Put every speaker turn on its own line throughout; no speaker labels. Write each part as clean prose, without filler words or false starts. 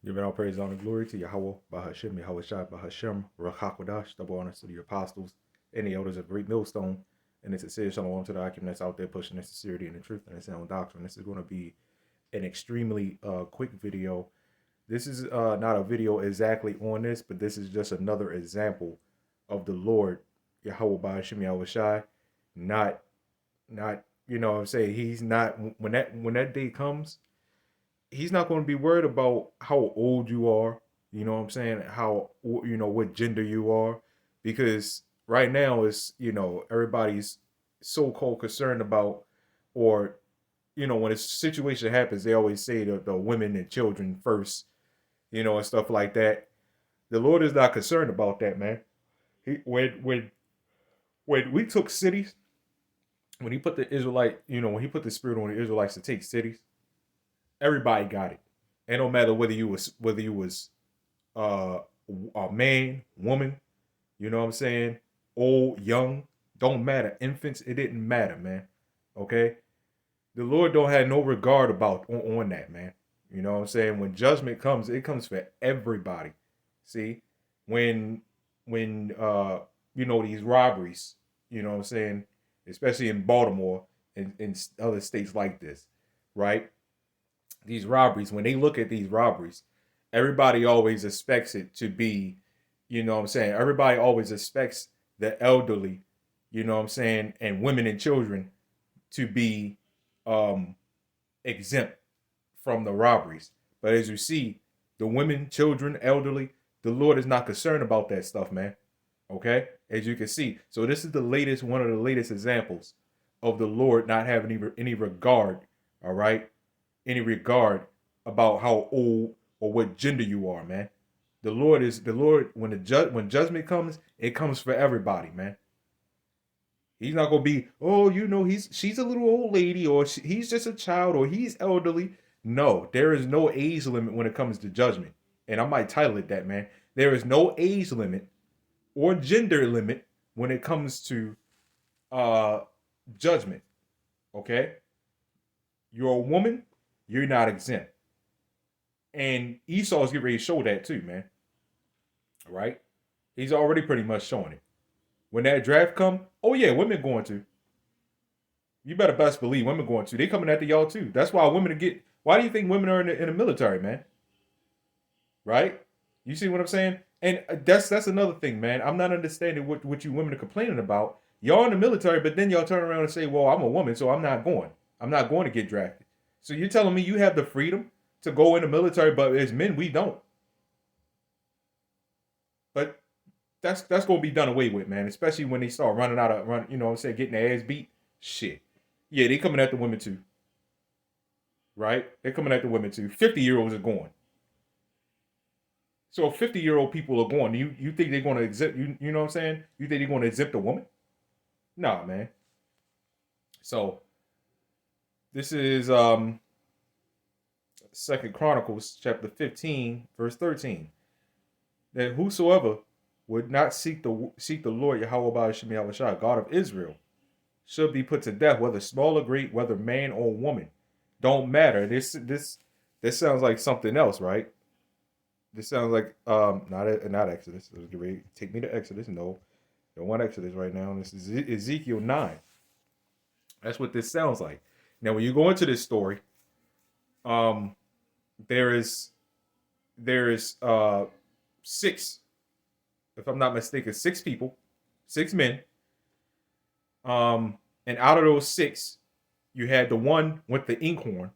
Giving all praise, honor, and glory to YAHAWAH, BAHASHAM, YAHAWASHI, BAHASHAM, RAHAKWADASH, double honors to the apostles and the elders of Great Millstone. And it's a sincere shalom to the Akim that's out there pushing the sincerity and the truth and the sound doctrine. This is going to be an extremely quick video. This is not a video exactly on this, but this is just another example of the Lord, YAHAWAH, BAHASHAM, YAHAWASHI, not, you know what I'm saying? He's not, when that day comes, he's not going to be worried about how old you are, you know what I'm saying, how, you know, what gender you are, because right now it's, you know, everybody's so-called concerned about, or, you know, when a situation happens, they always say the women and children first, you know, and stuff like that. The Lord is not concerned about that, man. When we took cities, when he put the Israelite, you know, when he put the spirit on the Israelites to take cities, everybody got it. And no matter whether you was a man, woman, you know what I'm saying, old, young, don't matter. Infants, it didn't matter, man. Okay? The Lord don't have no regard about on that, man. You know what I'm saying? When judgment comes, it comes for everybody. See? When you know, these robberies, you know what I'm saying, especially in Baltimore and in other states like this, right? These robberies, when they look at these robberies, everybody always expects it to be, you know what I'm saying? Everybody always expects the elderly, you know what I'm saying, and women and children to be exempt from the robberies. But as you see, the women, children, elderly, the Lord is not concerned about that stuff, man. Okay? As you can see. So this is the latest, one of the latest examples of the Lord not having any regard, all right? Any regard about how old or what gender you are, man. The Lord when when judgment comes, it comes for everybody, man. He's not gonna be, oh, you know, she's a little old lady, or he's just a child, or he's elderly. No, there is no age limit when it comes to judgment, and I might title it that, man. There is no age limit or gender limit when it comes to uh judgment. Okay, you're a woman, you're not exempt. And Esau's getting ready to show that too, man. Right? He's already pretty much showing it. When that draft come, oh yeah, women going to. You better best believe women going to. They coming after y'all too. That's why women get. Why do you think women are in the military, man? Right? You see what I'm saying? And that's another thing, man. I'm not understanding what you women are complaining about. Y'all in the military, but then y'all turn around and say, "Well, I'm a woman, so I'm not going. I'm not going to get drafted." So you're telling me you have the freedom to go in the military, but as men, we don't. But that's gonna be done away with, man. Especially when they start running out of run, you know what I'm saying, getting their ass beat. Shit. Yeah, they coming at the women too. Right? They're coming at the women too. 50-year-olds are going. So 50-year-old people are going. You think they're gonna exempt you know what I'm saying? You think they're gonna exempt a woman? Nah, man. So this is Second Chronicles chapter 15, verse 13. That whosoever would not seek the Lord Yahweh BAHASHAM YAHWASHI, God of Israel, should be put to death, whether small or great, whether man or woman. Don't matter. This sounds like something else, right? This sounds like not Exodus. Take me to Exodus. No, don't want Exodus right now. This is Ezekiel 9. That's what this sounds like. Now, when you go into this story, um, there is six, if I'm not mistaken, six people, six men. And out of those six, you had the one with the inkhorn.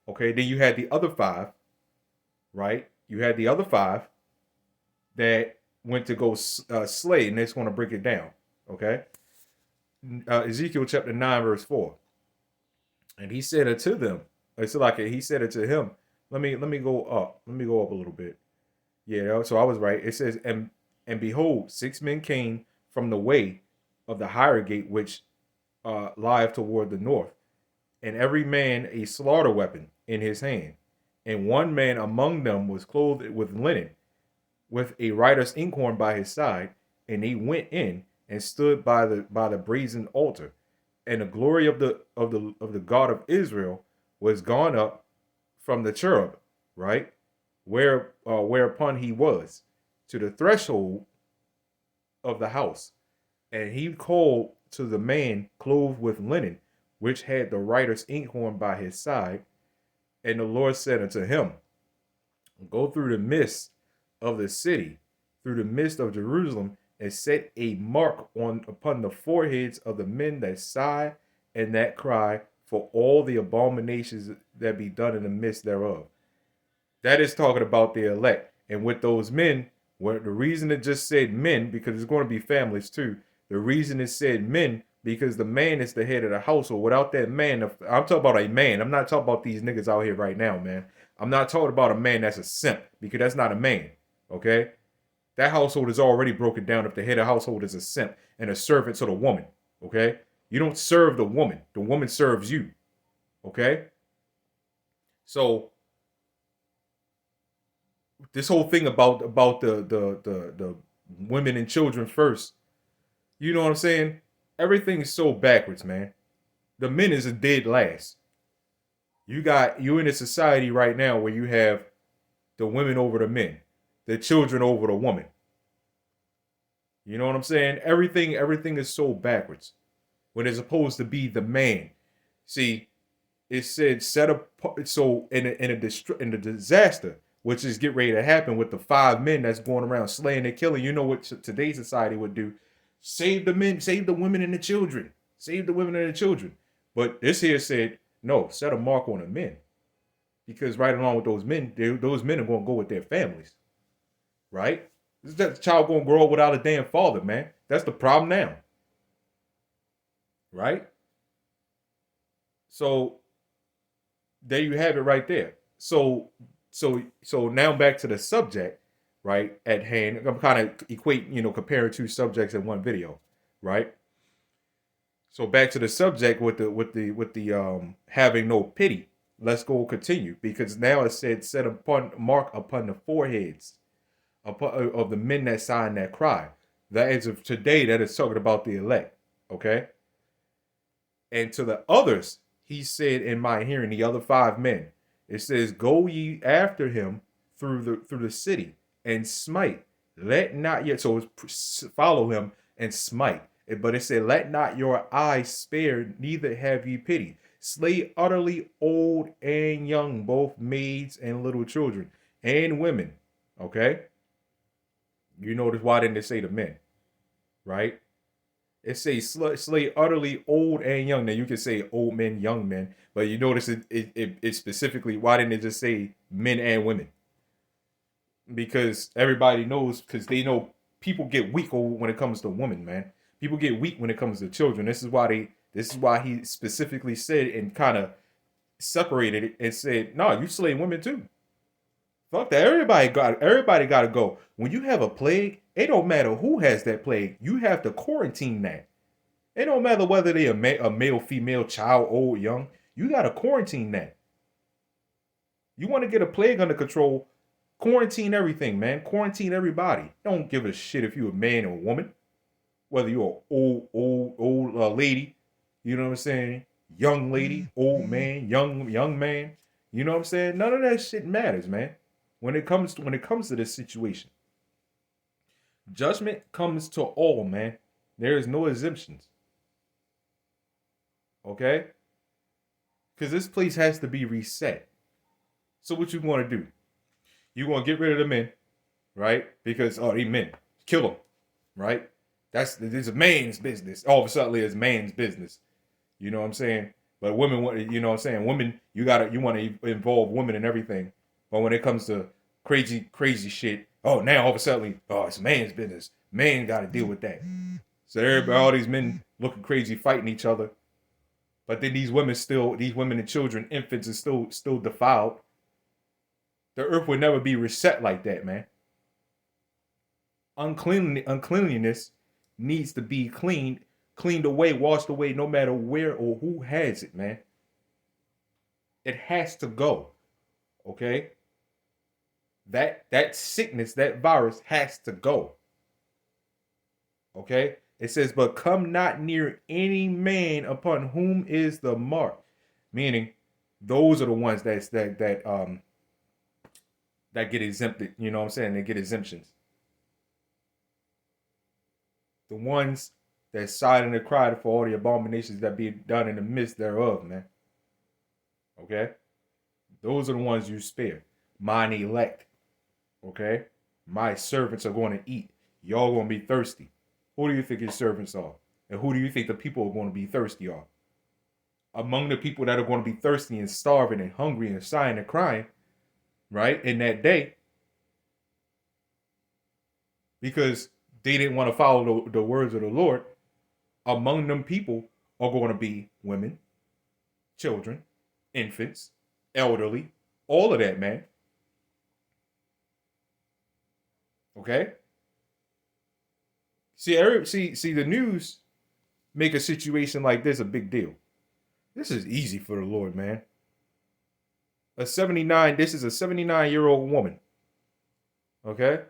Okay, then you had the other five, right? You had the other five that went to go slay, and it's going to break it down. Okay, Ezekiel chapter 9, verse 4. And he said unto them, it's like he said it to him. Let me go up. Let me go up a little bit. Yeah, so I was right. It says, and behold, 6 men came from the way of the higher gate, which lieth toward the north, and every man a slaughter weapon in his hand. And one man among them was clothed with linen, with a writer's inkhorn by his side, and he went in and stood by the brazen altar. And the glory of the God of Israel was gone up from the cherub, right? whereupon he was to the threshold of the house, and he called to the man clothed with linen, which had the writer's inkhorn by his side. And the Lord said unto him, Go through the midst of the city, through the midst of Jerusalem, and set a mark upon the foreheads of the men that sigh and that cry for all the abominations that be done in the midst thereof. That is talking about the elect. And with those men, the reason it just said men, because it's going to be families too. The reason it said men, because the man is the head of the household. Without that man, I'm talking about a man. I'm not talking about these niggas out here right now, man. I'm not talking about a man that's a simp, because that's not a man, okay? That household is already broken down if the head of the household is a simp and a servant to the woman, okay? You don't serve the woman serves you, okay? So this whole thing about the women and children first, you know what I'm saying? Everything is so backwards, man. The men is a dead last. You in a society right now where you have the women over the men, the children over the woman. You know what I'm saying? Everything is so backwards when it's supposed to be the man. See, it said set up. So in a disaster, which is get ready to happen with the 5 men that's going around slaying and killing. You know what today's society would do? Save the men, save the women and the children. Save the women and the children. But this here said, no, set a mark on the men. Because right along with those men are going to go with their families. Right? That child going to grow up without a damn father, man. That's the problem now. Right? So, there you have it right there. So now back to the subject, right, at hand. I'm kind of equating, comparing 2 subjects in one video, right? So back to the subject with the having no pity. Let's go continue, because now it said set upon mark upon the foreheads of the men that sigh and that cry. That is of today. That is talking about the elect, okay? And to the others, he said in my hearing, the other 5 men. It says, go ye after him through the city and smite. Let not yet, so it's follow him and smite. But it said, let not your eyes spare, neither have ye pity. Slay utterly old and young, both maids and little children and women. Okay? You notice why didn't it say the men? Right? It says slay utterly old and young. Now you can say old men, young men, but you notice it specifically, why didn't it just say men and women? Because everybody knows, because they know people get weak when it comes to women, man. People get weak when it comes to children. This is why he specifically said and kind of separated it and said, no, you slay women too. Fuck that. Everybody got to go. When you have a plague, it don't matter who has that plague. You have to quarantine that. It don't matter whether they a male, female, child, old, young. You got to quarantine that. You want to get a plague under control, quarantine everything, man. Quarantine everybody. Don't give a shit if you're a man or a woman. Whether you're an old lady, you know what I'm saying? Young lady, old man, young man. You know what I'm saying? None of that shit matters, man. When it comes to this situation, judgment comes to all, man. There is no exemptions. Okay? Because this place has to be reset. So what you want to do? You want to get rid of the men, right? Because they men, kill them, right? This is a man's business. All of a sudden, it's man's business. You know what I'm saying? But women, you know what I'm saying? Women, you want to involve women in everything. But when it comes to crazy shit, now all of a sudden, it's man's business. Man got to deal with that. So all these men looking crazy, fighting each other. But then these women and children, infants, are still defiled. The earth would never be reset like that, man. Uncleanliness needs to be cleaned away, washed away, no matter where or who has it, man. It has to go. Okay? That sickness, that virus has to go. Okay? It says, but come not near any man upon whom is the mark. Meaning, those are the ones that that get exempted. You know what I'm saying? They get exemptions. The ones that sighed and cried for all the abominations that be done in the midst thereof, man. Okay? Those are the ones you spare. Mine elect. Okay? My servants are going to eat. Y'all going to be thirsty. Who do you think your servants are? And who do you think the people are going to be thirsty are? Among the people that are going to be thirsty and starving and hungry and sighing and crying, right, in that day, because they didn't want to follow the words of the Lord, among them people are going to be women, children, infants, elderly, all of that, man. Okay? See, the news make a situation like this a big deal. This is easy for the Lord, man. This is a 79-year-old woman. Okay?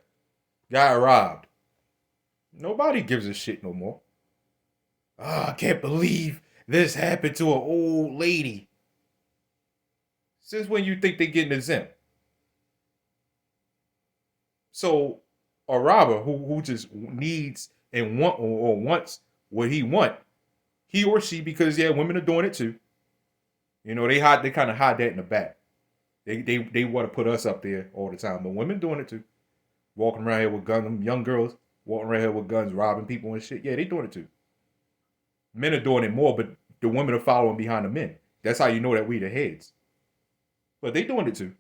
Got robbed. Nobody gives a shit no more. Oh, I can't believe this happened to an old lady. Since when you think they're getting exempt? So a robber who just needs and wants what he or she, because yeah, women are doing it too. You know, they kind of hide that in the back. They want to put us up there all the time, but women doing it too. Walking around here with guns, young girls walking around here with guns, robbing people and shit. Yeah, they doing it too. Men are doing it more, but the women are following behind the men. That's how you know that we the heads. But they doing it too.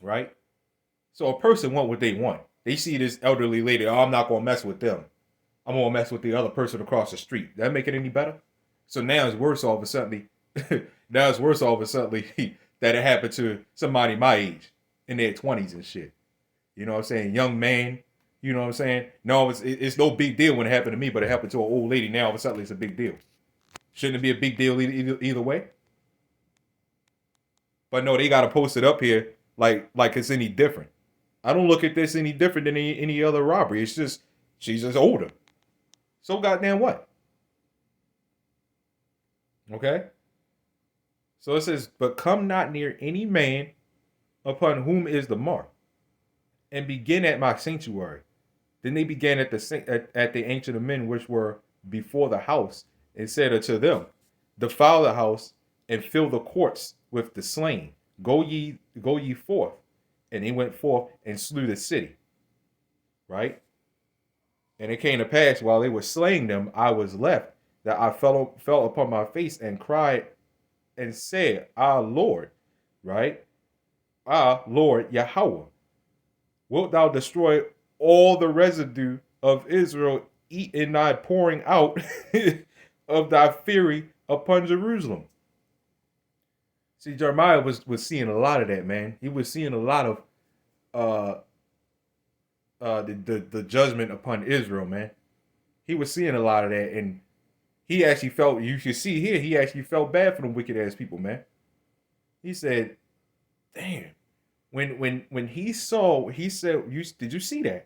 Right? So a person want what they want. They see this elderly lady, oh, I'm not going to mess with them. I'm going to mess with the other person across the street. That make it any better? So now it's worse all of a sudden. Now it's worse all of a sudden that it happened to somebody my age in their 20s and shit. You know what I'm saying? Young man. You know what I'm saying? No, it's no big deal when it happened to me, but it happened to an old lady. Now all of a sudden it's a big deal. Shouldn't it be a big deal either way? But no, they got to post it up here like it's any different. I don't look at this any different than any other robbery. It's just, she's just older. So goddamn what? Okay? So it says, but come not near any man upon whom is the mark, and begin at my sanctuary. Then they began at the ancient of men which were before the house, and said unto them, defile the house, and fill the courts with the slain. Go ye forth. And they went forth and slew the city. Right? And it came to pass, while they were slaying them, I was left, that I fell upon my face and cried and said, Ah, Lord, right? Ah, Lord, Yahawah, wilt thou destroy all the residue of Israel, eat in thy pouring out of thy fury upon Jerusalem? See, Jeremiah was seeing a lot of that, man. He was seeing a lot of the judgment upon Israel, man. He was seeing a lot of that, and he actually felt, you should see here, he actually felt bad for them wicked ass people, man. He said, damn. When he saw, he said, did you see that?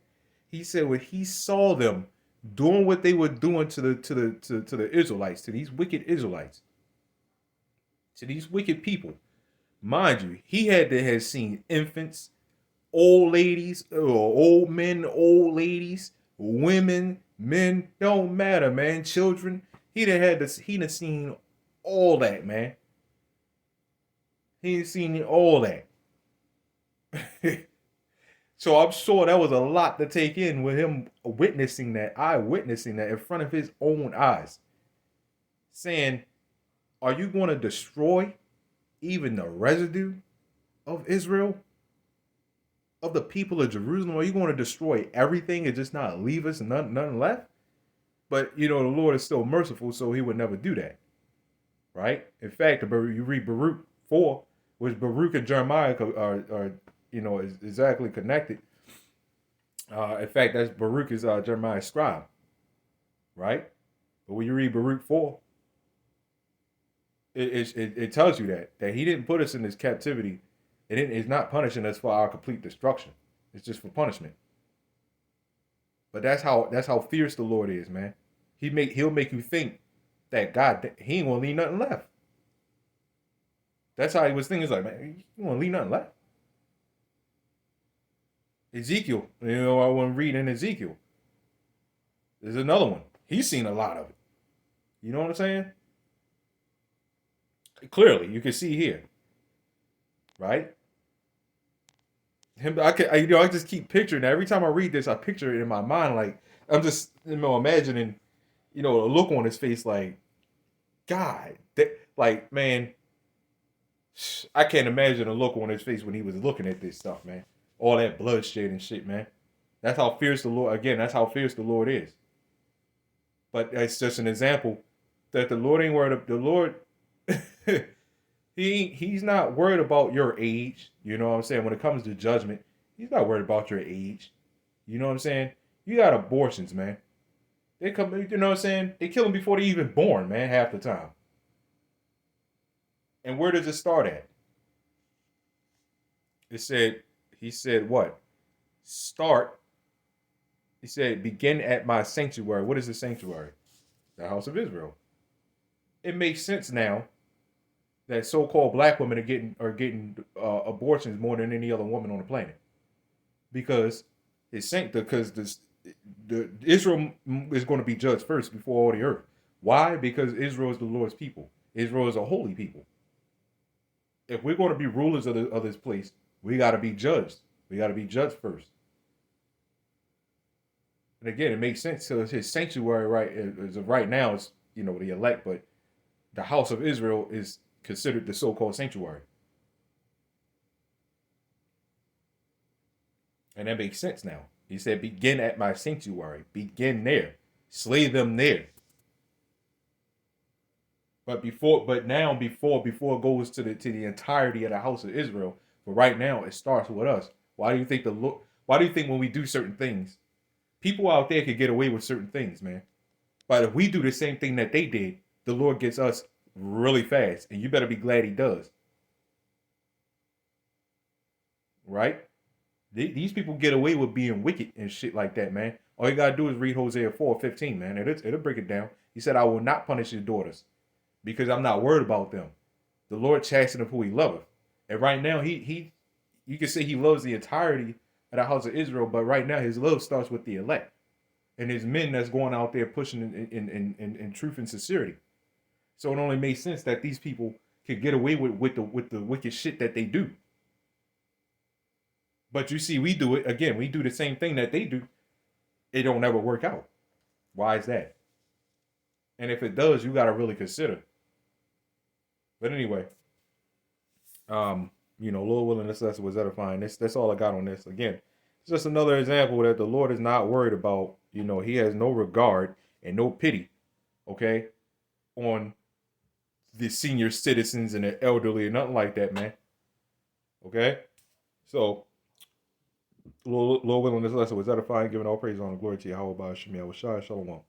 He said when he saw them doing what they were doing to the Israelites, to these wicked Israelites, to these wicked people. Mind you, he had to have seen infants, old ladies, or old men, old ladies, women, men, don't matter, man, children. He done seen all that, man. He done seen all that. So I'm sure that was a lot to take in with him witnessing that, eyewitnessing that in front of his own eyes. Saying, are you going to destroy even the residue of Israel? Of the people of Jerusalem? Are you going to destroy everything and just not leave us none left? But, you know, the Lord is still merciful, so he would never do that. Right? In fact, you read Baruch 4, which Baruch and Jeremiah are you know, is exactly connected. In fact, that's Baruch is Jeremiah's scribe. Right? But when you read Baruch 4, it tells you that he didn't put us in this captivity. It's not punishing us for our complete destruction. It's just for punishment. But that's how fierce the Lord is, man. He'll make you think that God, he ain't gonna leave nothing left. That's how he was thinking. He's like, man, you won't leave nothing left. Ezekiel, I want to read in Ezekiel. There's another one. He's seen a lot of it. You know what I'm saying? Clearly, you can see here, right? Him, I just keep picturing. Every time I read this, I picture it in my mind. Like I'm just, imagining, a look on his face, like, God, like, man, I can't imagine a look on his face when he was looking at this stuff, man. All that bloodshed and shit, man. That's how fierce the Lord. Again, that's how fierce the Lord is. But it's just an example that the Lord ain't worried. The Lord, he's not worried about your age. You know what I'm saying? When it comes to judgment, he's not worried about your age. You know what I'm saying? You got abortions, man. They come, you know what I'm saying? They kill them before they even born, man, half the time. And where does it start at? He said what? Start. He said, begin at my sanctuary. What is the sanctuary? The house of Israel. It makes sense now that so-called black women are getting abortions more than any other woman on the planet, because the Israel is going to be judged first before all the earth. Why? Because Israel is the Lord's people. Israel is a holy people. If we're going to be rulers of this place, we got to be judged. We got to be judged first. And again, it makes sense. So his sanctuary, right, as of right now, is the elect, but the house of Israel is considered the so-called sanctuary. And that makes sense now. He said, begin at my sanctuary. Begin there. Slay them there. But before it goes to the entirety of the house of Israel, but right now it starts with us. Why do you think when we do certain things, people out there could get away with certain things, man? But if we do the same thing that they did, the Lord gets us really fast. And you better be glad he does. Right? These people get away with being wicked and shit like that, man. All you gotta do is read Hosea 4:15, man. It'll break it down. He said, I will not punish his daughters, because I'm not worried about them. The Lord chasteneth who he loveth. And right now, you can say he loves the entirety of the house of Israel, but right now his love starts with the elect. And his men that's going out there pushing in truth and sincerity. So it only makes sense that these people could get away with the wicked shit that they do. But you see, we do it again. We do the same thing that they do. It don't ever work out. Why is that? And if it does, you got to really consider. But anyway, Lord willing, this lesson was edifying. That's all I got on this. Again, it's just another example that the Lord is not worried about. He has no regard and no pity, okay, on the senior citizens and the elderly and nothing like that, man. Okay? So, Lord willing, this lesson was edifying, giving all praise, honor, glory to YAHAWAH, BAHASHAM, YAHAWASHI, Shalom.